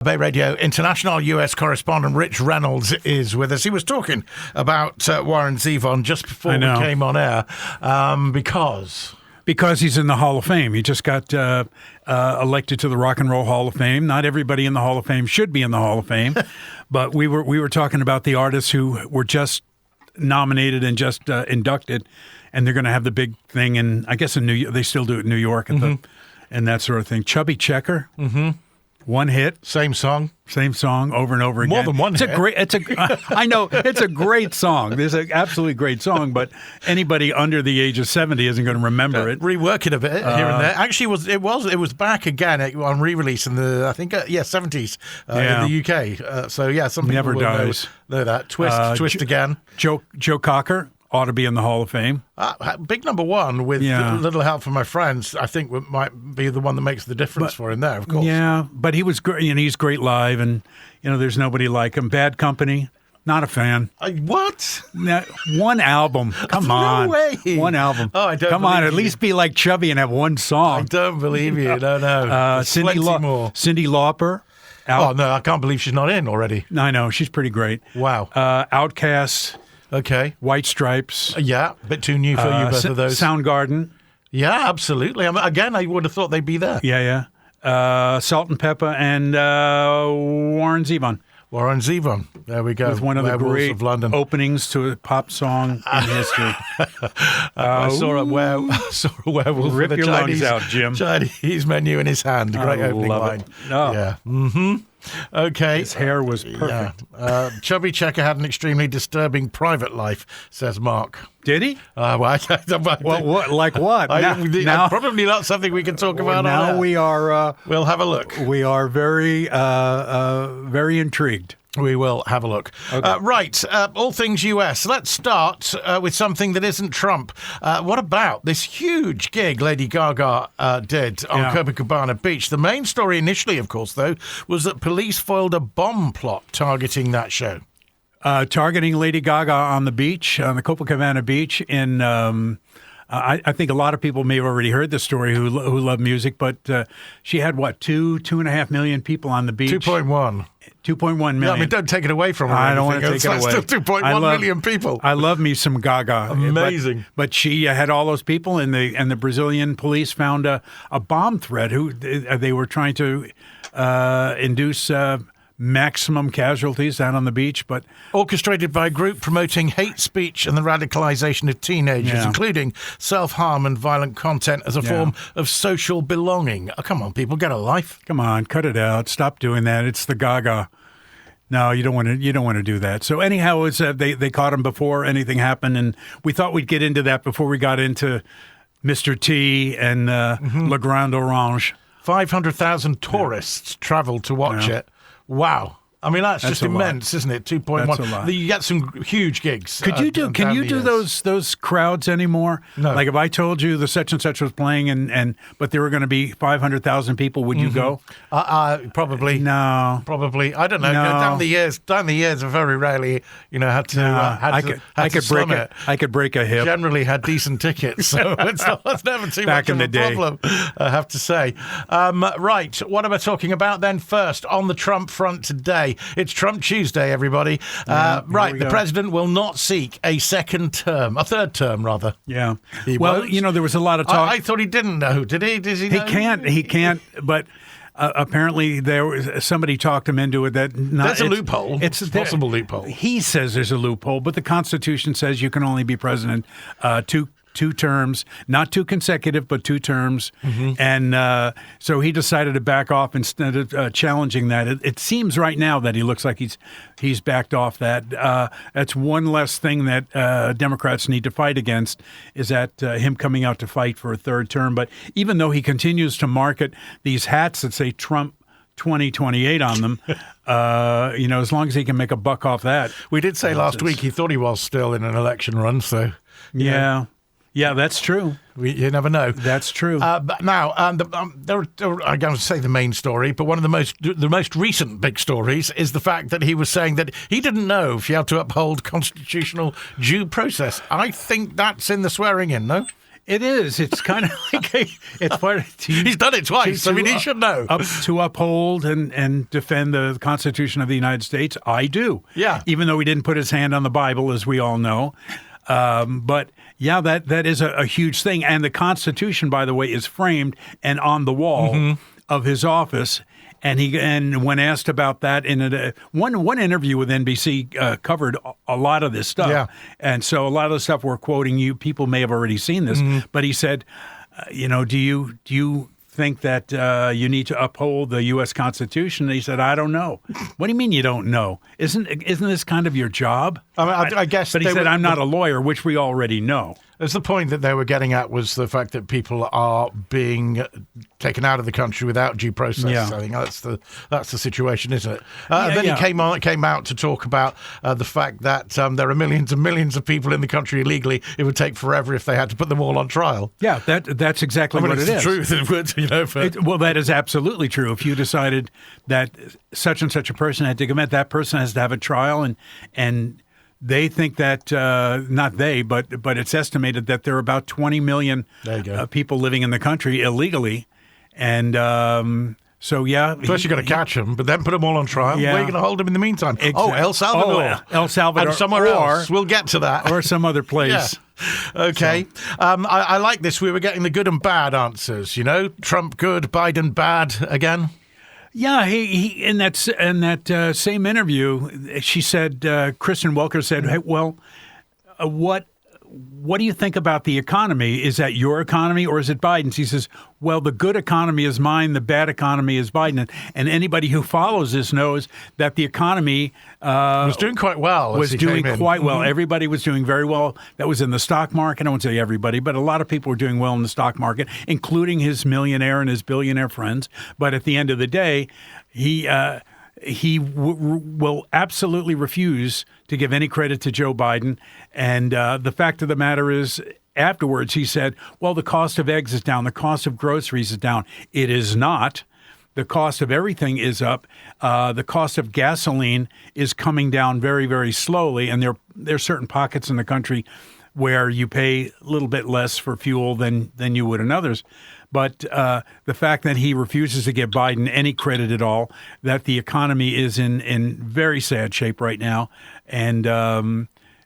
BayRadio international US correspondent Rich Reynolds is with us. He was talking about Warren Zevon just before we came on air because he's in the Hall of Fame. He just got elected to the Rock and Roll Hall of Fame. Not everybody in the Hall of Fame should be in the Hall of Fame, but we were talking about the artists who were just nominated and just inducted, and they're going to have the big thing in, I guess, in New York. They still do it in New York and that sort of thing. Chubby Checker. Mm-hmm. One hit, same song over and over again. More than one hit. I know it's a great song. It's an absolutely great song, but anybody under the age of 70 isn't going to remember it. Rework it a bit here and there. Actually, it was back again on re-release in the 70s in the UK. Some people never dies. Know that twist again. Joe Cocker ought to be in the Hall of Fame. Big number one with a little help from my friends. I think might be the one that makes the difference for him there, of course. Yeah, but he was great. He's great live, and there's nobody like him. Bad Company, not a fan. What? One album. Come on. No way. One album. Oh, I don't. Come on, at least be like Chubby and have one song. I don't believe you. No. Cyndi Lauper. Oh no, I can't believe she's not in already. I know, she's pretty great. Wow. Outkast. Okay. White Stripes. Yeah, a bit too new for you, both of those. Soundgarden. Yeah, absolutely. I would have thought they'd be there. Yeah. Salt and Pepper and Warren Zevon. Warren Zevon. There we go. With one of the great of London. openings to a pop song in history. I saw a werewolf Rip with your a Chinese, lungs out, Jim. Chinese menu in his hand. Great opening line. Oh. Yeah. Mm-hmm. Okay. His hair was perfect. Yeah. Chubby Checker had an extremely disturbing private life, says Mark. Did he? Like what? Now, probably not something we can talk about. Now we are. We'll have a look. We are very, very intrigued. We will have a look. Okay. Right, all things US. Let's start with something that isn't Trump. What about this huge gig Lady Gaga did on Copacabana Beach? The main story initially, of course, though, was that police foiled a bomb plot targeting that show. Targeting Lady Gaga on the beach, on the Copacabana Beach in... I think a lot of people may have already heard the story who love music, but she had, 2.5 million people on the beach? 2.1. 2.1 million. Yeah, don't take it away from her. I don't want to take it away. Still 2.1 million people. I love me some Gaga. Amazing. But she had all those people, and the Brazilian police found a bomb threat. They were trying to induce maximum casualties down on the beach, but orchestrated by a group promoting hate speech and the radicalization of teenagers, including self-harm and violent content as a form of social belonging. Oh, come on, people, get a life. Come on, cut it out. Stop doing that. It's the Gaga. No, you don't want to do that. So anyhow, it's they caught him before anything happened, and we thought we'd get into that before we got into Mr. T and Le Grand Orange. 500,000 tourists traveled to watch it. Wow. I mean, that's just immense, isn't it? 2.1. That's a lot. You get some huge gigs. Can you do those crowds anymore? No. Like if I told you the such and such was playing but there were going to be 500,000 people, would you go? Probably. No. Probably. I don't know. No. Down the years, I very rarely, had to. I could break a hip. Generally had decent tickets, so it's never too Back much in of the a day. problem, I have to say. Right. What am I talking about then? First, on the Trump front today. It's Trump Tuesday, everybody. Right, the president will not seek a third term, rather. Yeah. Well, there was a lot of talk. I thought he didn't know. Did he? Does he know? He can't, but apparently somebody talked him into it. There's a loophole. It's a possible loophole. He says there's a loophole, but the Constitution says you can only be president two terms, not two consecutive, but 2 terms. Mm-hmm. And so he decided to back off instead of challenging that. It seems right now that he looks like he's backed off that. That's one less thing that Democrats need to fight against, is that him coming out to fight for a 3rd term. But even though he continues to market these hats that say Trump 2028 on them, as long as he can make a buck off that. We did say last week he thought he was still in an election run, so... Yeah, that's true. You never know. That's true. But now, I'm going to say the main story, but one of the most recent big stories is the fact that he was saying that he didn't know if he had to uphold constitutional due process. I think that's in the swearing in, no? It is. It's kind of like it's part of He's done it twice. I mean, he should know. To uphold and defend the Constitution of the United States, I do. Yeah. Even though he didn't put his hand on the Bible, as we all know. But yeah, that is a huge thing. And the Constitution, by the way, is framed and on the wall of his office. And when asked about that in one interview with NBC covered a lot of this stuff. Yeah. And so a lot of the stuff we're quoting, people may have already seen this, but he said, do you think that you need to uphold the U.S. Constitution? And he said, I don't know. What do you mean you don't know? Isn't this kind of your job? I guess. But he said, I'm not a lawyer, which we already know. As the point that they were getting at was the fact that people are being taken out of the country without due process. Yeah. I think that's the situation, isn't it? Then he came out to talk about the fact that there are millions and millions of people in the country illegally. It would take forever if they had to put them all on trial. Yeah, that's exactly what it is. It's the truth. It would, well, that is absolutely true. If you decided that such and such a person had to commit, that person has to have a trial, and they think that not they, but it's estimated that there are about 20 million people living in the country illegally, and so yeah. First, you got to catch them, but then put them all on trial. Yeah. Where are you going to hold them in the meantime? Exactly. Oh, El Salvador, El Salvador, and somewhere else. We'll get to that, or some other place. Yeah. Okay. So. I like this. We were getting the good and bad answers. Trump good, Biden bad again. Yeah, he in that same interview, she said, Kristen Welker said, "Hey, well, what do you think about the economy? Is that your economy or is it Biden's?" He says, well, the good economy is mine, the bad economy is Biden. And anybody who follows this knows that the economy was doing quite well. Well. Everybody was doing very well. That was in the stock market. I won't say everybody, but a lot of people were doing well in the stock market, including his millionaire and his billionaire friends. But at the end of the day, he will absolutely refuse to give any credit to Joe Biden. And the fact of the matter is, afterwards, he said, well, the cost of eggs is down. The cost of groceries is down. It is not. The cost of everything is up. The cost of gasoline is coming down very, very slowly. And there are certain pockets in the country where you pay a little bit less for fuel than you would in others. But the fact that he refuses to give Biden any credit at all, that the economy is in very sad shape right now,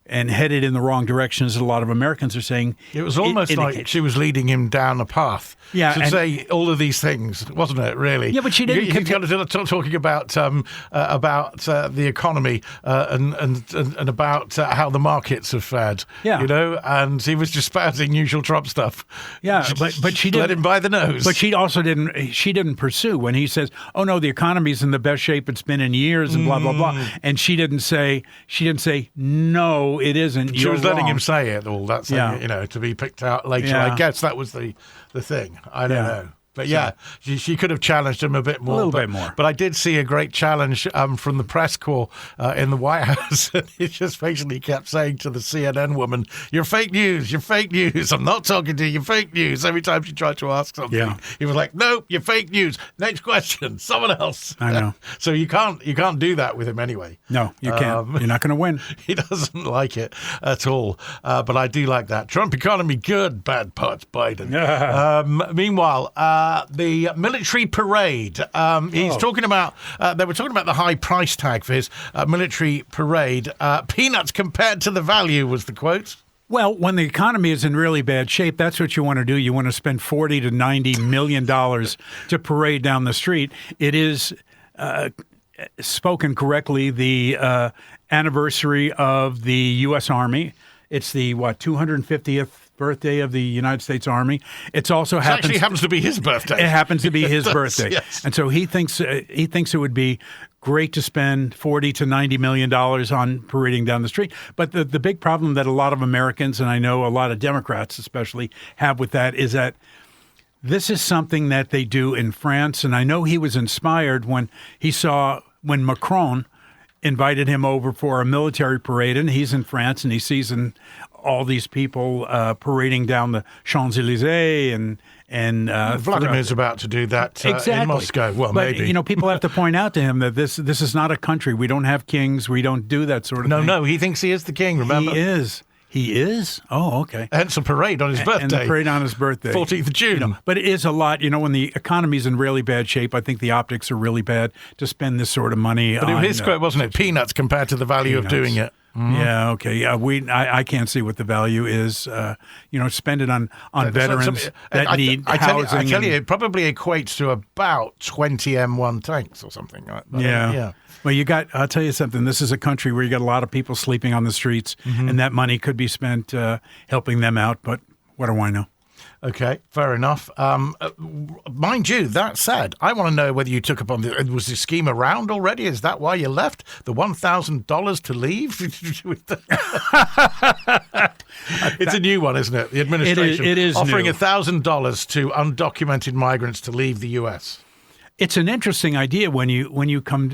and headed in the wrong direction, as a lot of Americans are saying. It was almost like she was leading him down a path to say all of these things, wasn't it, really? Yeah, but she didn't. He got to talking about the economy and about how the markets have fared, and he was just spouting usual Trump stuff. Yeah, but she didn't let him by the nose. But she also didn't pursue when he says, oh, no, the economy's in the best shape it's been in years and blah, blah, blah. And she didn't say, no, it isn't. She was letting wrong. him say it all. That's to be picked out later. Yeah. I guess that was the thing. I don't know. But she could have challenged him a bit more. A little bit more. But I did see a great challenge from the press corps in the White House. He just basically kept saying to the CNN woman, you're fake news, you're fake news. I'm not talking to you, you're fake news. Every time she tried to ask something, he was like, nope, you're fake news. Next question, someone else. I know. So you can't do that with him anyway. No, you can't. You're not going to win. He doesn't like it at all. But I do like that. Trump economy good, bad parts Biden. Meanwhile, the military parade. He's talking about. They were talking about the high price tag for his military parade. Peanuts compared to the value was the quote. Well, when the economy is in really bad shape, that's what you want to do. You want to spend $40 to $90 million to parade down the street. It is spoken correctly. The anniversary of the U.S. Army. It's the 250th birthday of the United States Army. It actually happens to be his birthday. It happens to be his birthday, yes. And so he thinks it would be great to spend $40 to $90 million on parading down the street. But the big problem that a lot of Americans, and I know a lot of Democrats especially, have with that is that this is something that they do in France. And I know he was inspired when Macron invited him over for a military parade, and he's in France, and he sees all these people parading down the Champs-Élysées, and Vladimir's about to do that in Moscow. Well, but, maybe. People have to point out to him that this is not a country. We don't have kings. We don't do that sort of thing. No, he thinks he is the king, remember? He is. He is? Oh, okay. Hence a parade on his birthday. And the parade on his birthday. 14th of June. But it is a lot. When the economy's in really bad shape, I think the optics are really bad to spend this sort of money on... But his quote, wasn't it? Peanuts compared to the value of doing it. Mm-hmm. Yeah, okay. Yeah, I can't see what the value is. Spend it on veterans that need housing. I tell you, it probably equates to about 20 M1 tanks or something like that. Yeah. Well, I'll tell you something. This is a country where you got a lot of people sleeping on the streets, and that money could be spent helping them out. But what do I know? Okay, fair enough. Mind you, that said, I want to know whether you took up on was the scheme around already? Is that why you left? The $1,000 to leave? It's a new one, isn't it? The administration it is offering new. $1,000 to undocumented migrants to leave the U.S. It's an interesting idea when you come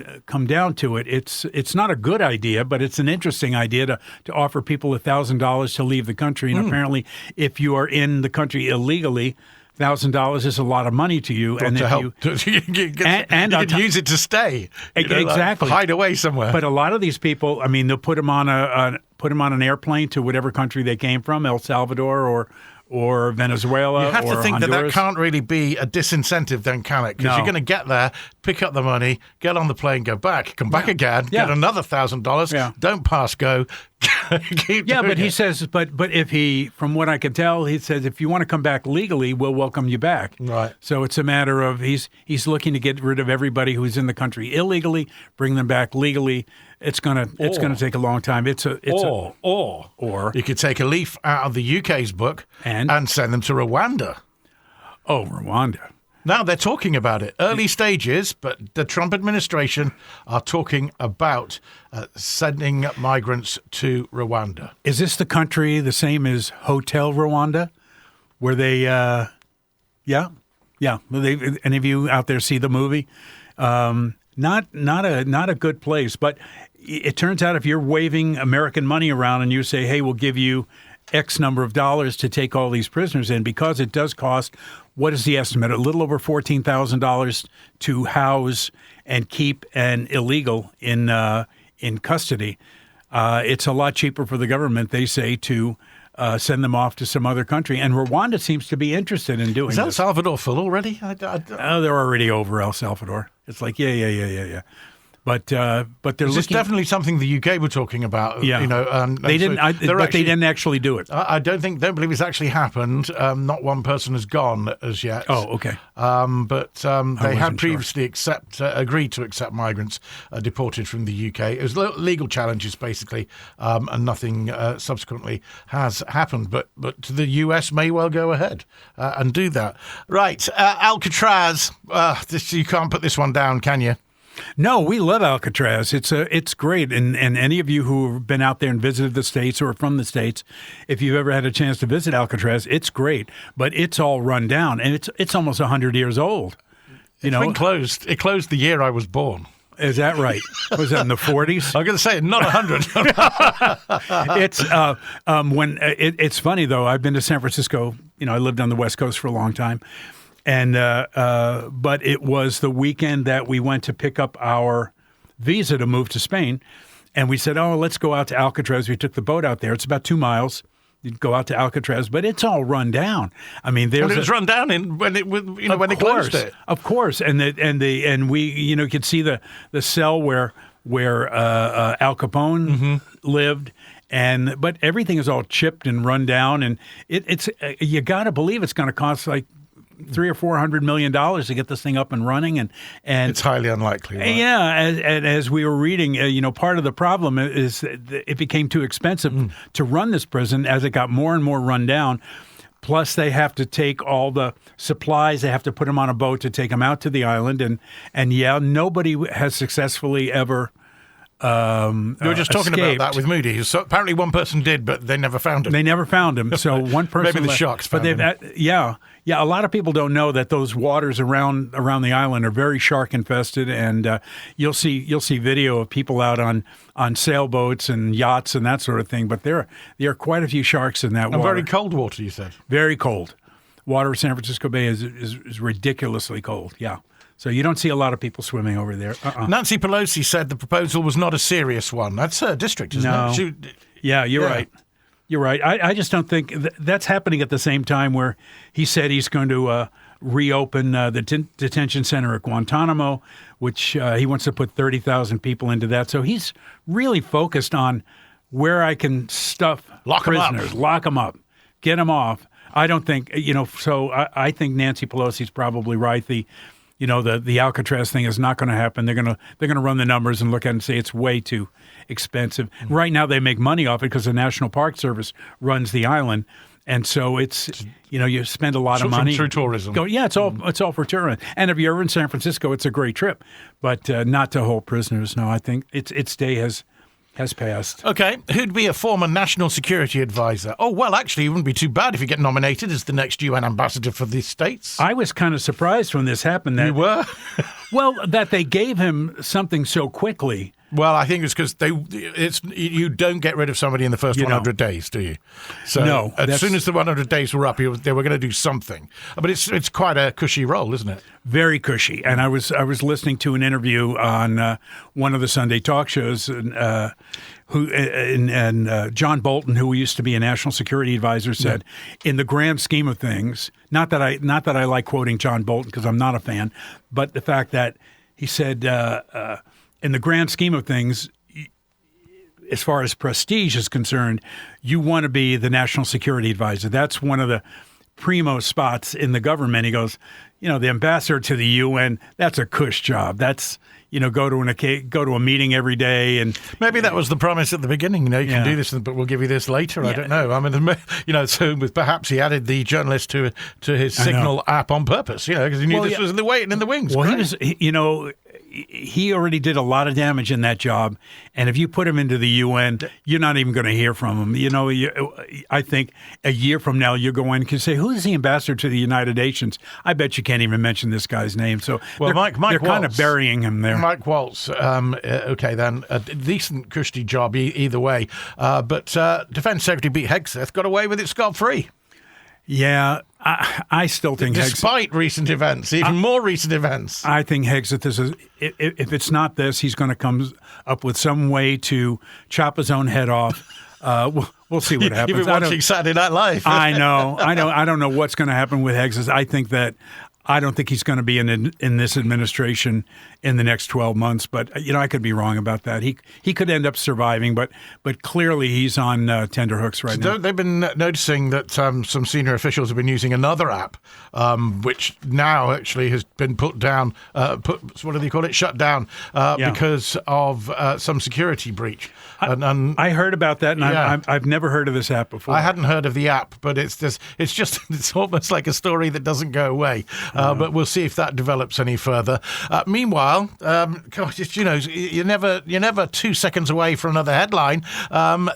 down to it. It's not a good idea, but it's an interesting idea to offer people $1,000 to leave the country. And apparently, if you are in the country illegally, $1,000 is a lot of money to you. And you can use it to stay. Exactly. Hide away somewhere. But a lot of these people, they'll put them on an airplane to whatever country they came from, El Salvador or Venezuela. You have to think Honduras. that can't really be a disincentive then, can it? Because you're going to get there, pick up the money, get on the plane, go back, come back again, get another $1,000, don't pass go, keep doing but it. he says, but if he, from what I can tell, he says, if you want to come back legally, we'll welcome you back. Right. So it's a matter of he's looking to get rid of everybody who's in the country illegally, bring them back legally. It's gonna take a long time. Or you could take a leaf out of the UK's book and send them to Rwanda. Oh, Rwanda. Now they're talking about it. Early stages, but the Trump administration are talking about sending migrants to Rwanda. Is this the country the same as Hotel Rwanda, where they? Yeah. Any of you out there see the movie? Not a good place, but it turns out if you're waving American money around and you say, hey, we'll give you X number of dollars to take all these prisoners in, because it does cost, what is the estimate? A little over $14,000 to house and keep an illegal in custody. It's a lot cheaper for the government, they say, to send them off to some other country. And Rwanda seems to be interested in doing this. Is El Salvador full already? They're already over El Salvador. It's like, yeah. But they're looking. It's definitely something the UK were talking about. Yeah, they didn't. They didn't actually do it. I don't believe it's actually happened. Not one person has gone as yet. Oh, okay. But they had previously agreed to accept migrants deported from the UK. It was legal challenges basically, and nothing subsequently has happened. But the US may well go ahead and do that. Right, Alcatraz. You can't put this one down, can you? No, we love Alcatraz. It's great. And any of you who have been out there and visited the States or are from the States, if you've ever had a chance to visit Alcatraz, it's great. But it's all run down, and it's almost 100 years old. It's been closed. It closed the year I was born. Is that right? Was that in the 40s? I'm going to say not 100. It's funny, though. I've been to San Francisco. I lived on the West Coast for a long time. And but it was the weekend that we went to pick up our visa to move to Spain, and we said, "Oh, let's go out to Alcatraz." We took the boat out there. It's about 2 miles. You'd go out to Alcatraz, but it's all run down. It was run down when they closed it. Of course, and we could see the cell where Al Capone lived. But everything is all chipped and run down, and it's you got to believe it's going to cost like $300 or $400 million to get this thing up and running, and it's highly unlikely. Right? Yeah, as we were reading, part of the problem is that it became too expensive to run this prison as it got more and more run down. Plus, they have to take all the supplies; they have to put them on a boat to take them out to the island, and nobody has successfully ever. You were just talking escaped. about that with Moody. So apparently, one person did, but they never found him. They never found him. So one person. Maybe the sharks found him. Yeah. A lot of people don't know that those waters around the island are very shark infested, and you'll see video of people out on sailboats and yachts and that sort of thing. But there are quite a few sharks in that water. Very cold water, you said. Very cold. Water of San Francisco Bay is ridiculously cold. Yeah. So you don't see a lot of people swimming over there. Nancy Pelosi said the proposal was not a serious one. That's her district, isn't it? Yeah, you're right. You're right. I just don't think that's happening at the same time where he said he's going to reopen the detention center at Guantanamo, which he wants to put 30,000 people into that. So he's really focused on where I can stuff prisoners, lock them up, get them off. I don't think, so I think Nancy Pelosi's probably right. The Alcatraz thing is not going to happen. They're going to run the numbers and look at it and say it's way too expensive. Mm-hmm. Right now they make money off it because the National Park Service runs the island. And so it's, you spend a lot of money. Through tourism. It's all for tourism. And if you're ever in San Francisco, it's a great trip. But not to hold prisoners. No, I think its day has passed. Okay, who'd be a former national security advisor? Oh, well, actually, it wouldn't be too bad if you get nominated as the next UN ambassador for the States. I was kind of surprised when this happened. You were? Well, that they gave him something so quickly. Well, I think it's because you don't get rid of somebody in the first 100 days, do you? So no. As soon as the 100 days were up, they were going to do something. But it's quite a cushy role, isn't it? Very cushy. And I was listening to an interview on one of the Sunday talk shows, and John Bolton, who used to be a national security advisor, said, in the grand scheme of things, not that I like quoting John Bolton because I'm not a fan, but the fact that he said, in the grand scheme of things, as far as prestige is concerned, you want to be the national security advisor. That's one of the primo spots in the government. He goes, the ambassador to the UN, that's a cush job. That's, go to a meeting every day. And maybe that was the promise at the beginning. You can do this, but we'll give you this later. I don't know. I mean, so perhaps he added the journalist to his Signal app on purpose, because he knew this was in the wings. Well, he already did a lot of damage in that job, and if you put him into the UN, you're not even going to hear from him. I think a year from now you'll go in and say, "Who is the ambassador to the United Nations?" I bet you can't even mention this guy's name. So they're kind of burying him there. Mike Waltz. Okay, then a decent cushy job either way. But Defense Secretary Pete Hegseth got away with it scot-free. Yeah, I still think despite recent events, even more recent events. I think Hegseth if it's not this, he's going to come up with some way to chop his own head off. We'll see what happens. You've been watching Saturday Night Live. I know. I don't know what's going to happen with Hegseth. I don't think he's going to be in this administration in the next 12 months. But I could be wrong about that. He could end up surviving, but clearly he's on tenterhooks right now. They've been noticing that some senior officials have been using another app, which now actually has been put down. What do they call it? Shut down because of some security breach. I heard about that, and I've never heard of this app before. I hadn't heard of the app, but it's almost like a story that doesn't go away. But we'll see if that develops any further. Meanwhile, you're never 2 seconds away from another headline.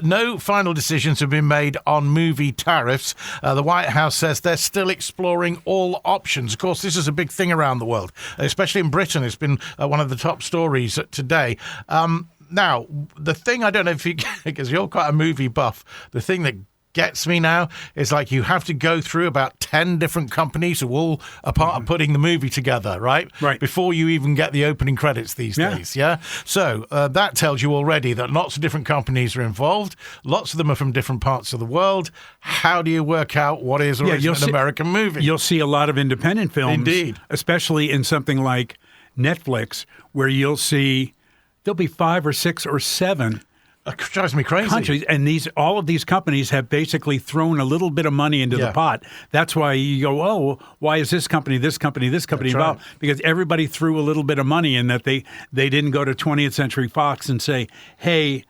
No final decisions have been made on movie tariffs. The White House says they're still exploring all options. Of course, this is a big thing around the world, especially in Britain. It's been one of the top stories today. Now, the thing I don't know if you, because you're quite a movie buff, the thing that gets me now is like you have to go through about 10 different companies who all are part of putting the movie together, right? Before you even get the opening credits these days, yeah? So that tells you already that lots of different companies are involved. Lots of them are from different parts of the world. How do you work out what is or isn't an American movie? You'll see a lot of independent films. Indeed. Especially in something like Netflix, where you'll see there'll be 5 or 6 or 7 It drives me crazy. countries, and all of these companies have basically thrown a little bit of money into the pot. That's why you go, oh, why is this company involved? Right. Because everybody threw a little bit of money in that they didn't go to 20th Century Fox and say, hey,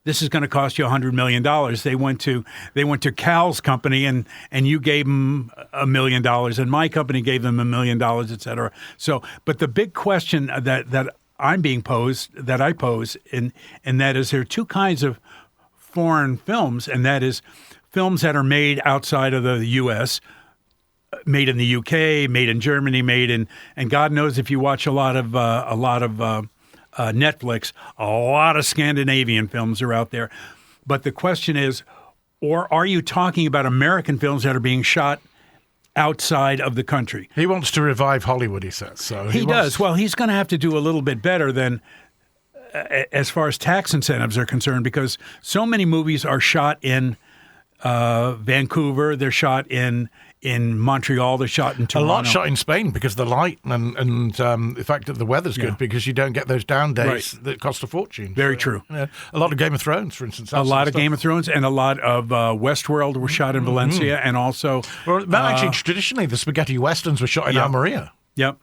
this is going to cost you $100 million. They went to Cal's company and you gave them $1 million, and my company gave them $1 million, et cetera. So, but the big question that I pose, and that is there are two kinds of foreign films, and that is films that are made outside of the U.S., made in the UK, made in Germany, and God knows if you watch a lot of Netflix, a lot of Scandinavian films are out there. But the question is, or are you talking about American films that are being shot outside of the country? He wants to revive Hollywood, he says. So he does. Well, he's going to have to do a little bit better than as far as tax incentives are concerned, because so many movies are shot in Vancouver. They're shot in Montreal. They're shot in Toronto. A lot shot in Spain because of the light and the fact that the weather's good, because you don't get those down days that cost a fortune. Very true. A lot of Game of Thrones, for instance. A lot of Game of Thrones and a lot of Westworld were shot in Valencia, and also... Well, actually, traditionally, the spaghetti westerns were shot in Almeria. Yep.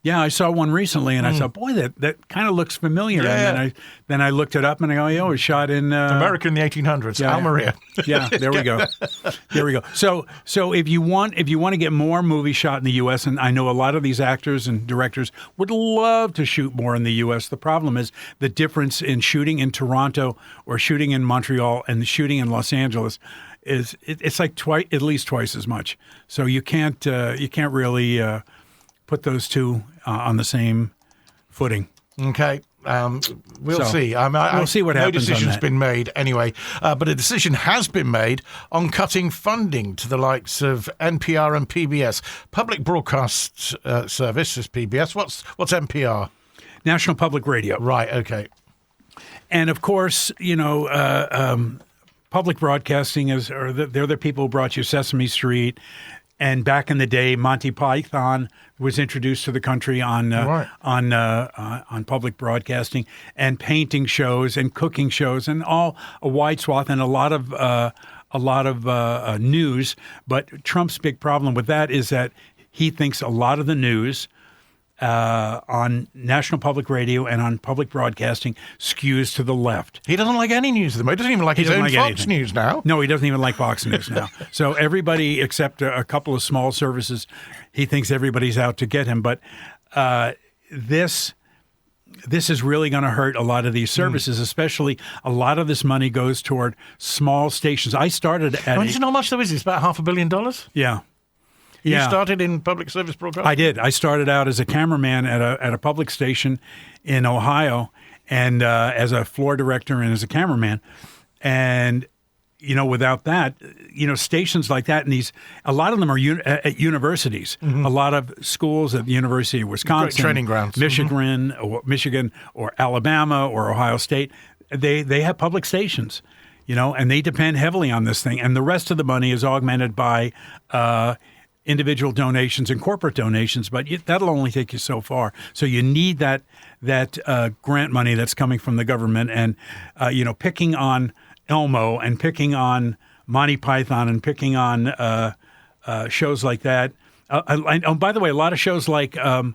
Yeah, I saw one recently, and I thought, boy, that kind of looks familiar. Yeah. And then I looked it up, and I go, it was shot in America in the 1800s, Almeria. Yeah, there we go. There we go. So if you want to get more movies shot in the U.S., and I know a lot of these actors and directors would love to shoot more in the U.S. The problem is the difference in shooting in Toronto or shooting in Montreal and shooting in Los Angeles is it's like at least twice as much. So you can't really put those two on the same footing. Okay. We'll see. We'll see what happens. No decision's been made anyway, but a decision has been made on cutting funding to the likes of NPR and PBS. Public Broadcast Service is PBS. What's NPR? National Public Radio. Right, okay. And of course, public broadcasting they're the people who brought you Sesame Street. And back in the day, Monty Python was introduced to the country on public broadcasting, and painting shows and cooking shows and all a wide swath and a lot of news. But Trump's big problem with that is that he thinks a lot of the news on National Public Radio and on public broadcasting skews to the left. He doesn't like any news at the moment. He doesn't even like his own Fox News now. No, he doesn't even like Fox News now. So everybody except a couple of small services, he thinks everybody's out to get him. But this is really going to hurt a lot of these services, especially a lot of this money goes toward small stations. I started at... Do you know how much there is? It's about $500 million? Yeah. You started in public service broadcasting? I did. I started out as a cameraman at a public station in Ohio, and as a floor director and as a cameraman. And, without that, stations like that, and a lot of them are at universities. A lot of schools at the University of Wisconsin, great training grounds, Michigan, or Alabama or Ohio State. They have public stations, and they depend heavily on this thing. And the rest of the money is augmented by individual donations and corporate donations, but that'll only take you so far. So you need that grant money that's coming from the government, and picking on Elmo and picking on Monty Python and picking on shows like that. By the way, a lot of shows like Downton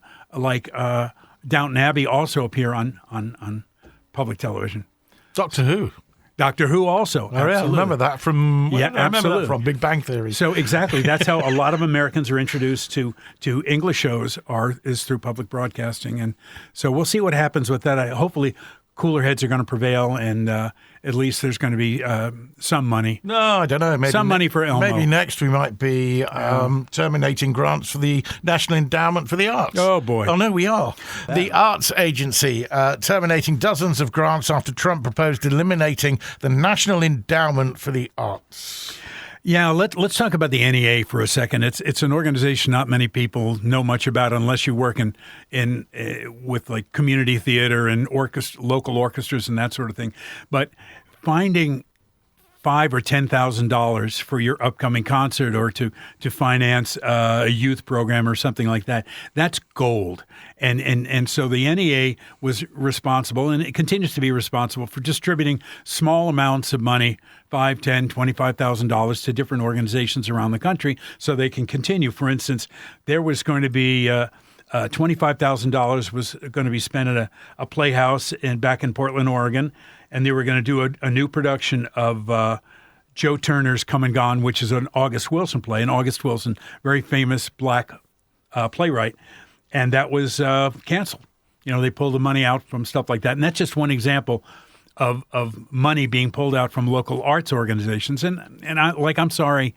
Abbey also appear on public television. Doctor Who also. I remember that from Big Bang Theory. So exactly, that's how a lot of Americans are introduced to English shows is through public broadcasting, and so we'll see what happens with that. Hopefully, cooler heads are going to prevail, and at least there's going to be some money. No, I don't know. Maybe some money for Elmo. Maybe next we might be terminating grants for the National Endowment for the Arts. Oh, boy. Oh, no, we are. The Arts Agency terminating dozens of grants after Trump proposed eliminating the National Endowment for the Arts. Yeah, let's talk about the NEA for a second. It's an organization not many people know much about unless you work in with like community theater and local orchestras and that sort of thing. But finding $5,000 or $10,000 for your upcoming concert or to finance a youth program or something like that, that's gold. And so the NEA was responsible, and it continues to be responsible for distributing small amounts of money, $5,000, $10,000, $25,000 to different organizations around the country so they can continue. For instance, there was going to be $25,000 was going to be spent at a playhouse back in Portland, Oregon, and they were going to do a new production of Joe Turner's Come and Gone, which is an August Wilson play. And August Wilson, very famous black playwright, and that was canceled. They pulled the money out from stuff like that. And that's just one example of money being pulled out from local arts organizations. And I'm sorry,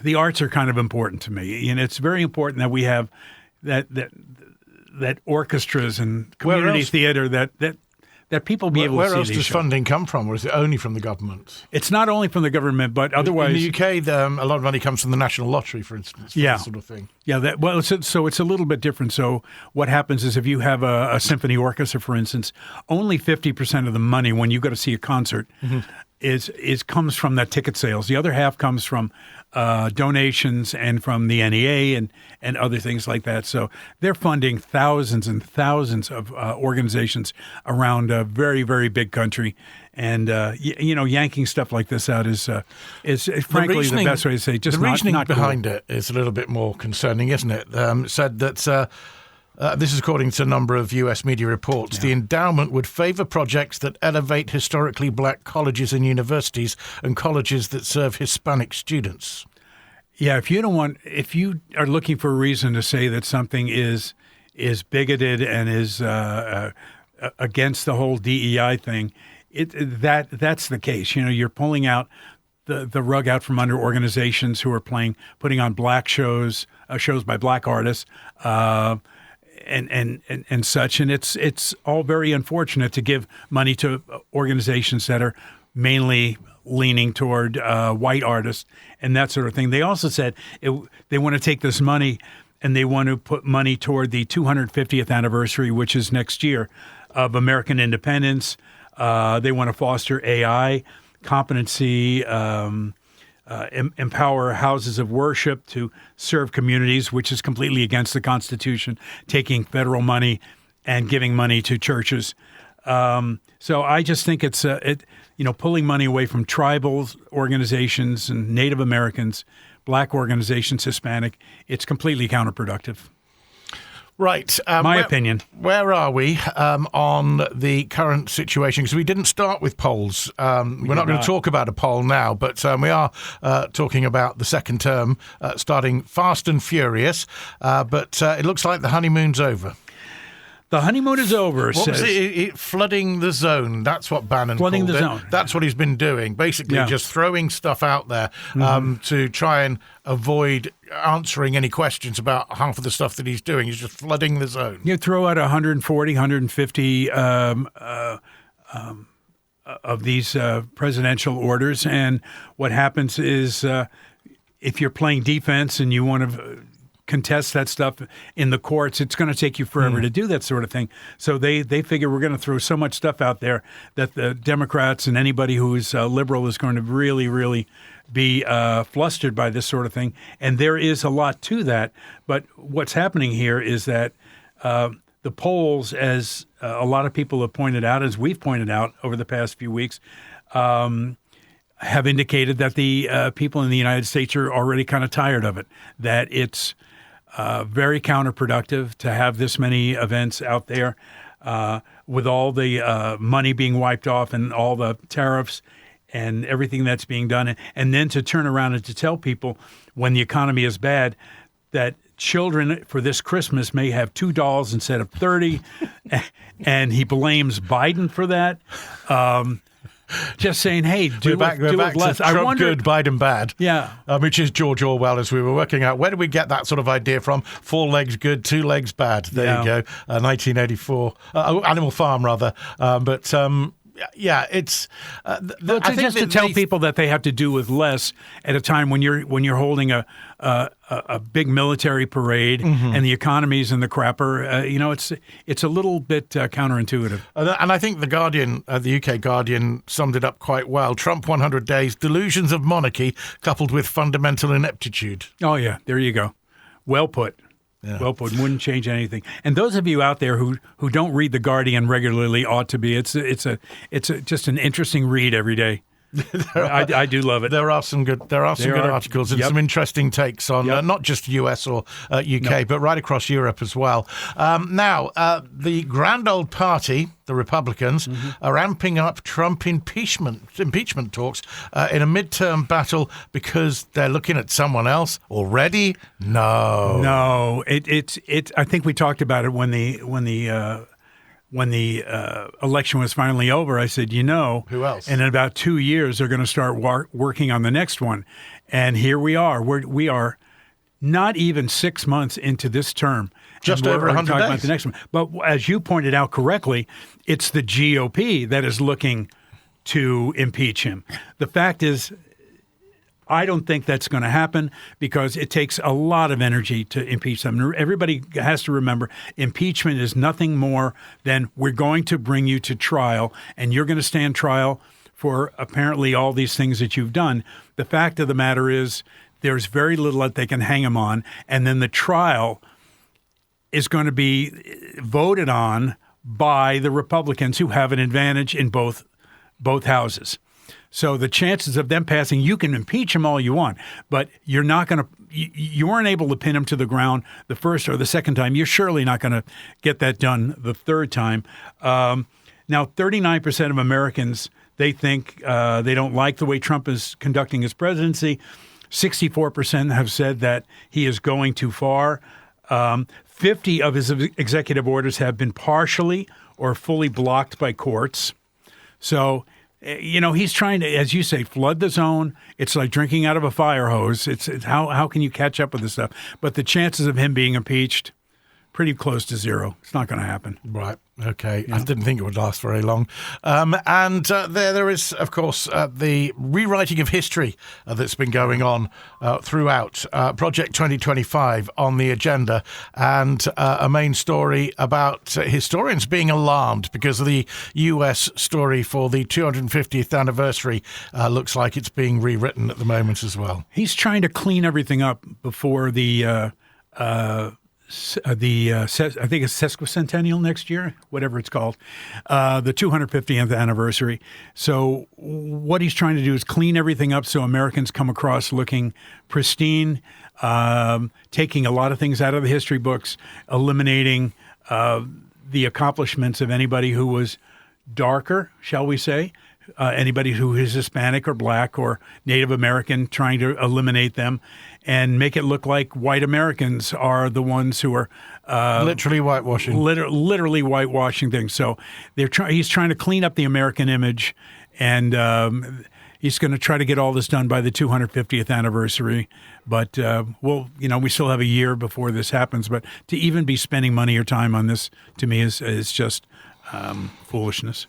the arts are kind of important to me. And it's very important that we have that orchestras and community theater that people be able to see. Where else does funding come from, or is it only from the government? It's not only from the government, but otherwise... In the UK, a lot of money comes from the National Lottery, for instance, for that sort of thing. Yeah, so it's a little bit different. So what happens is if you have a symphony orchestra, for instance, only 50% of the money when you go to see a concert comes from that ticket sales. The other half comes from donations and from the NEA and other things like that. So they're funding thousands and thousands of organizations around a very, very big country. And yanking stuff like this out is frankly the best way to say. Just the reasoning not behind cool. it is a little bit more concerning, isn't it? Said that. This is according to a number of U.S. media reports. Yeah. The endowment would favour projects that elevate historically black colleges and universities and colleges that serve Hispanic students. Yeah, if you are looking for a reason to say that something is bigoted and is against the whole DEI thing, that's the case. You're pulling out the rug out from under organizations who are putting on black shows by black artists. And such, and it's all very unfortunate to give money to organizations that are mainly leaning toward white artists and that sort of thing. They also said they want to take this money and they want to put money toward the 250th anniversary, which is next year, of American independence. They want to foster AI competency. Empower houses of worship to serve communities, which is completely against the Constitution, taking federal money and giving money to churches. So I just think it's pulling money away from tribal organizations and Native Americans, black organizations, Hispanic. It's completely counterproductive. Right. My opinion. Where are we on the current situation? Because we didn't start with polls. We're not going to talk about a poll now, but we are talking about the second term starting fast and furious. But it looks like the honeymoon's over. The honeymoon is over, What was it? Flooding the zone. That's what Bannon called it. Zone. That's what he's been doing. Basically, just throwing stuff out there to try and avoid answering any questions about half of the stuff that he's doing. He's just flooding the zone. You throw out 140, 150 of these presidential orders, and what happens is if you're playing defense and you want to contest that stuff in the courts, it's going to take you forever to do that sort of thing. So they figure we're going to throw so much stuff out there that the Democrats and anybody who is liberal is going to really, really be flustered by this sort of thing. And there is a lot to that. But what's happening here is that the polls, as a lot of people have pointed out, as we've pointed out over the past few weeks, have indicated that the people in the United States are already kind of tired of it, that it's very counterproductive to have this many events out there with all the money being wiped off and all the tariffs and everything that's being done. And then to turn around and to tell people when the economy is bad that children for this Christmas may have $2 instead of 30, and he blames Biden for that. Just saying, hey, do it less. Trump good, Biden bad. Yeah. Which is George Orwell, as we were working out. Where did we get that sort of idea from? 4 legs good, 2 legs bad. There you go. 1984. Animal Farm, rather. Yeah, it's. I think just to tell people that they have to do with less at a time when you're holding a big military parade and the economy's in the crapper. It's a little bit counterintuitive. And I think the Guardian, the UK Guardian, summed it up quite well. Trump 100 days, delusions of monarchy coupled with fundamental ineptitude. Oh yeah, there you go. Well put. Yeah. Well put. Wouldn't change anything. And those of you out there who don't read The Guardian regularly ought to be. It's just an interesting read every day. I do love it. There are some good articles and some interesting takes on not just US or UK, but right across Europe as well. Now, the grand old party, the Republicans, are amping up Trump impeachment talks in a midterm battle because they're looking at someone else already. No. I think we talked about it when the election was finally over. I said, who else? And in about 2 years, they're going to start working on the next one. And here we are. We are not even 6 months into this term. Just over 100 days. About the next one. But as you pointed out correctly, it's the GOP that is looking to impeach him. The fact is, I don't think that's going to happen because it takes a lot of energy to impeach them. Everybody has to remember impeachment is nothing more than we're going to bring you to trial and you're going to stand trial for apparently all these things that you've done. The fact of the matter is there's very little that they can hang him on, and then the trial is going to be voted on by the Republicans, who have an advantage in both houses. So the chances of them passing, you can impeach him all you want, but you're not going to. You weren't able to pin him to the ground the first or the second time. You're surely not going to get that done the third time. Now, 39% of Americans, they think they don't like the way Trump is conducting his presidency. 64% have said that he is going too far. 50 of his executive orders have been partially or fully blocked by courts. So, he's trying to, as you say, flood the zone. It's like drinking out of a fire hose. It's how can you catch up with this stuff? But the chances of him being impeached, pretty close to zero. It's not going to happen. Right. Okay. Yeah. I didn't think it would last very long. And there is, of course, the rewriting of history that's been going on throughout. Project 2025 on the agenda, and a main story about historians being alarmed because of the U.S. story for the 250th anniversary. Looks like it's being rewritten at the moment as well. He's trying to clean everything up before I think it's sesquicentennial next year, whatever it's called, the 250th anniversary. So what he's trying to do is clean everything up so Americans come across looking pristine, taking a lot of things out of the history books, eliminating the accomplishments of anybody who was darker, shall we say, anybody who is Hispanic or black or Native American, trying to eliminate them and make it look like white Americans are the ones who are literally whitewashing. Literally whitewashing things. So he's trying to clean up the American image, and he's going to try to get all this done by the 250th anniversary. But we still have a year before this happens. But to even be spending money or time on this, to me, is just foolishness.